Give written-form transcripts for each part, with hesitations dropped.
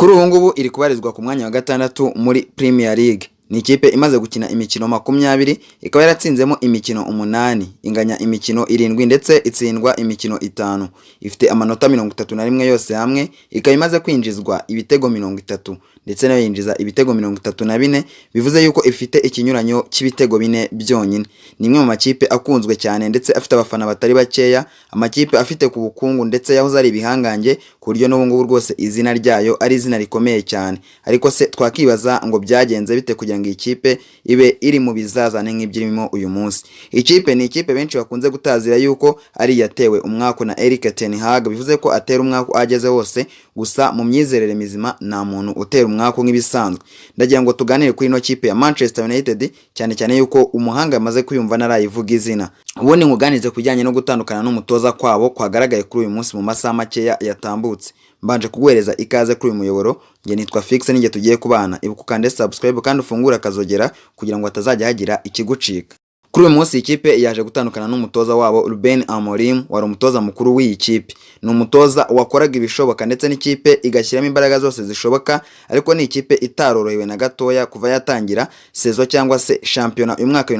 Kuri ubu ngubu iri kubarizwa ku mwanya wa gatandatu muri Premier League. Ni ikipe imaze gukina imikino 20, ikaba yaratsinzemo imikino 8, inganya imikino 7 ndetse itsindwa imikino 5. Ifite amanota 31 yose hamwe, ikaba imaze kwinjizwa ibitego 30 ndetse nayo yinjiza ibitego 34, bivuze yuko ifite ikinyuranyo cy'ibitego 4 byonyine. Ni imwe mu makipe akunzwe cyane ndetse afite abafana batari bakeya, amakipe afite ku bukungu ndetse yahoze ari ibihangange ku buryo n'ubu ngubu rwose izina ryayo ari izina rikomeye cyane. Ariko se twakibaza ngo byagenze bite kugira ngo ikipe ibe iri mu bizazane nk'ibyirimo uyu munsi. Ikipe ni ikipe benshi bakunze gutazira yuko ari yatewe umwaka na Erik ten Hag, bivuze ko atera umwaka ageze hose, gusa mu myizerere mizima nta muntu utera umwaka nk'ibisanzwe. Ndagira ngo tuganire kuri ino kipe ya Manchester United, cyane cyane yuko umuhanga yamaze kuyumva narayivuga izina. Ubundi nguganize kujyanye no gutandukana n'umutoza kwabo kwagaragaye kuri uyu munsi mu masaha makeya yatambutse. Mbanje kuguhereza ikaze kuri uyu muyoboro, nge nitwa Fix, ninge tugiye kubana. Ibuka ukande subscribe kandi ufungura akazogera kugira ngo atazajya hagira ikigucika. Kuri uyu munsi ikipe yaje gutandukana n'umutoza wabo Ruben Amorim, wari umutoza mukuru w'iyi kipe. Ni umutoza wakoraga ibishoboka ndetse n'ikipe igashyiramo imbaraga zose zishoboka, ariko ni ikipe itarorohewe na gatoya kuva yatangira sezo cyangwa se championnat uyu mwaka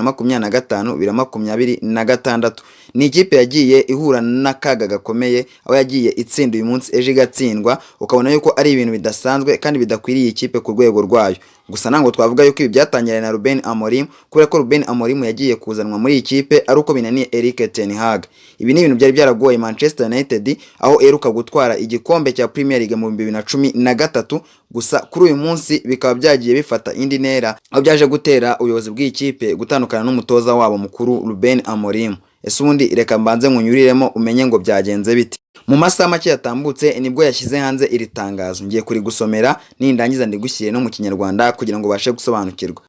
2025-2026. Ni ikipe yagiye ihura n'akaga gakomeye, aho yagiye itsinda uyu munsi eje igatsindwa, ukabona yuko ari ibintu bidasanzwe kandi bidakwiriye ikipe ku rwego rwayo. Gusa nango twavuga yuko ibi byatangiranye na Ruben Amorim, kubera ko Ruben Amorim yagiye kuzanwa muri iyi kipe ari uko binaniye Erik ten Hag. Ibi ni ibintu byari byaragoye Manchester United, aho eruka gutwara igikombe cya Premier League mu 2013, gusa kuri uyu munsi bikaba byagiye bifata indi ntera, aho byaje gutera ubuyobozi bw'iyi kipe gutandukana n'umutoza wabo mukuru Ruben Amorim. Ese ubundi reka mbanze nkunyuriremo umenye ngo byagenze bite. Mu masaha make yatambutse nibwo yashyize hanze iri tangazo, ngiye kuri gusomera nindangiza ndigushyire no mu Kinyarwanda kugira ngo bashe gusobanukirwa.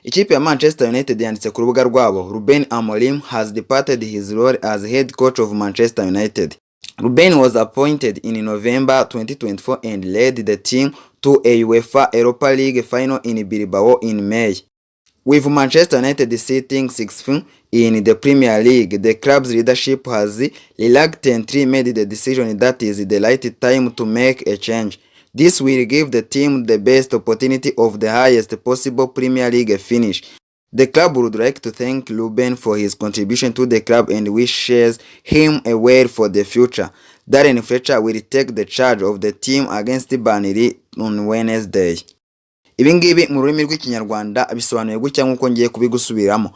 Ikipe ya Manchester United yanditse ku rubuga rwabo, Ruben Amorim has departed his role as head coach of Manchester United. Ruben was appointed in November 2024 and led the team to a UEFA Europa League final in Bilbao in May. With Manchester United sitting 6th in the Premier League, the club's leadership has reluctantly made the decision that is the right time to make a change. This will give the team the best opportunity of the highest possible Premier League finish. The club would like to thank Ruben for his contribution to the club and wishes him a well for the future. Darren Fletcher will take the charge of the team against Burnley on Wednesday. Ibi ngibi mu rurimi rw'Ikinyarwanda bisobanuye gutya nkuko ngiye kubigusubiramo.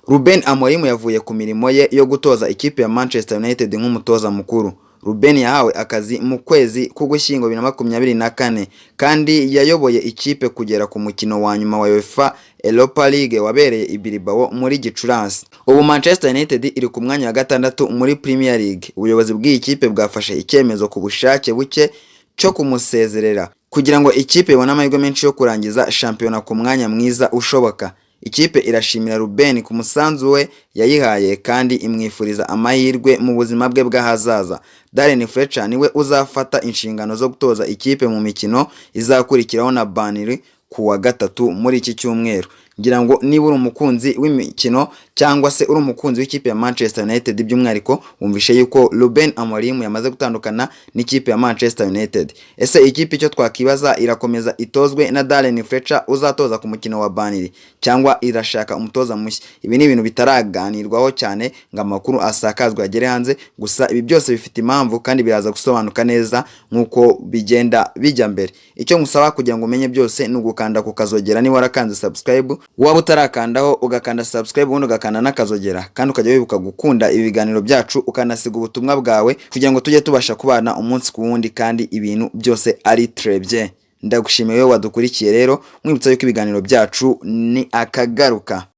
Ruben Amorim yavuye ku mirimo ye yo gutoza ikipe ya Manchester United nk'umutoza mukuru. Ruben yahawe akazi mu kwezi k'Ugushyingo 2024 kandi yayoboye ikipe kugera ku mukino wa nyuma wa UEFA Europa League wabereye i Bilbao muri Gicurasi. Ubu Manchester United iri ku mwanya wa gatandatu muri Premier League. Ubuyobozi bw'iyi kipe bwafashe icyemezo ku bushake buke cyo kumusezerera kugira ngo ikipe ibone amahirwe menshi yo kurangiza shampiyona ku mwanya mwiza ushoboka. Ikipe irashimira Ruben ku musanzu we yayihaye kandi imwifuriza amahirwe mu buzima bwe bw'ahazaza. Darren Fletcher niwe uzafata inshingano zo gutoza ikipe mu mikino izakurikiraho na Burnley ku wa gatatu muri iki cyumweru. Ngira ngo niba uri umukunzi w'imikino cyangwa se uri umukunzi w'ikipe ya Manchester United by'umwihariko, wumvishe yuko Ruben Amorim yamaze gutandukana n'ikipe ya Manchester United. Ese ikipe icyo twakibaza, irakomeza itozwe na Darren Fletcher uzatoza ku mukino wa Burnley cyangwa irashaka umutoza mushya? Ibi ni ibintu bitaraganirwaho cyane ngo amakuru asakazwe agere hanze, gusa ibi byose bifite impamvu kandi biraza gusobanuka neza nkuko bigenda bijya mbere. Icyo ngusaba kugira ngo umenye byose ni ugukanda ku kazogera niba warakanze subscribe, waba utarakandaho ugakanda subscribe ubundi ugakanda n'akazogera, kandi ukajya wibuka gukunda ibi biganiro byacu ukanasiga ubutumwa bwawe kugira ngo tujye tubasha kubana umunsi ku wundi kandi ibintu byose ari très. Ndagushimiye wewe wadukurikiye rero, mwibutsa yuko ibiganiro byacu ni akagaruka.